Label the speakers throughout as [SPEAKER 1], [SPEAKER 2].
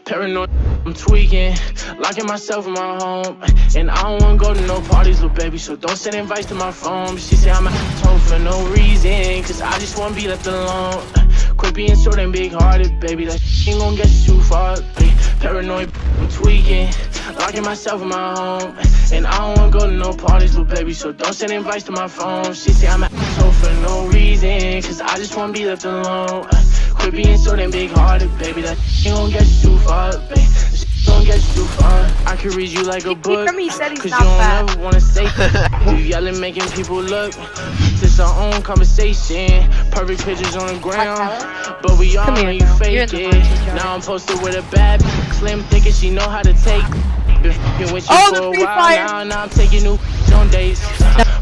[SPEAKER 1] Paranoid, I'm tweaking, locking myself in my home. And I don't wanna go to no parties, little baby, so don't send invites to my phone. She say I'm an asshole for no reason, cause I just wanna be left alone. Quit being so damn big-hearted, baby, that ain't gon' get you too far. Paranoid, I'm tweaking, locking myself in my home. And I don't wanna go to no parties, little baby, so don't send invites to my phone. She say I'm an asshole for no reason, cause I just wanna be left alone. Quit being so damn big-hearted, baby, that ain't gon' get you too far, baby. Don't get you too far. I can read you like a book, cause you don't ever wanna say you yelling, making people look. This our own conversation. Perfect pictures on the ground, but we all know you fake it. Now I'm posted with a bad slim, thinking she know how to take. Been with you for a while now I'm taking new on dates.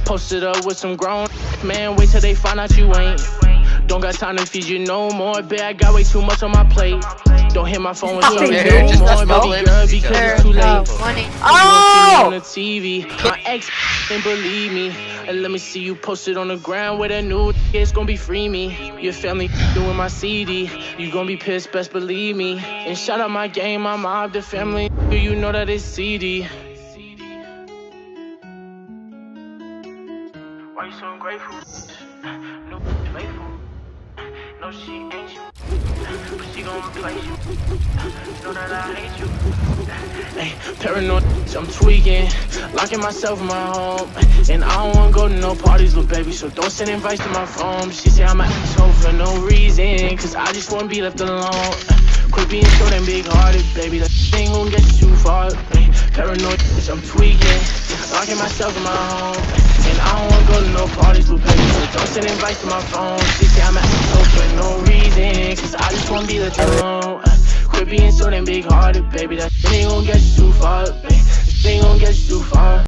[SPEAKER 1] Posted up with some grown man, wait till they find out you ain't. Don't got time to feed you no more, babe, I got way too much on my plate. Don't hit my phone with something no more, baby girl, because it's too late. Oh! On the TV, my ex didn't believe me. And let me see you posted on the ground with a new it's gonna be free me. Your family doing my CD, you gonna be pissed, best believe me. And shout out my game, my mob, the family, you know that it's CD. Why you so ungrateful? No faithful. No, she ain't you. But she gon' replace you. Know that I hate you. Hey, paranoid, I'm tweaking, locking myself in my home. And I don't wanna go to no parties, little baby, so don't send invites to my phone. She say I'm an asshole for no reason, cause I just wanna be left alone. Quit being so damn big-hearted, baby, that ain't gon' get you too far. Paranoid, I'm tweaking, locking myself in my home. And I don't wanna go to no parties, little baby, so don't send invites to my phone. She say I'm an asshole for no reason, cause I just wanna be left alone. Quit being so damn big-hearted, baby, that ain't gon' get you too far, baby. This ain't gon' get you too far.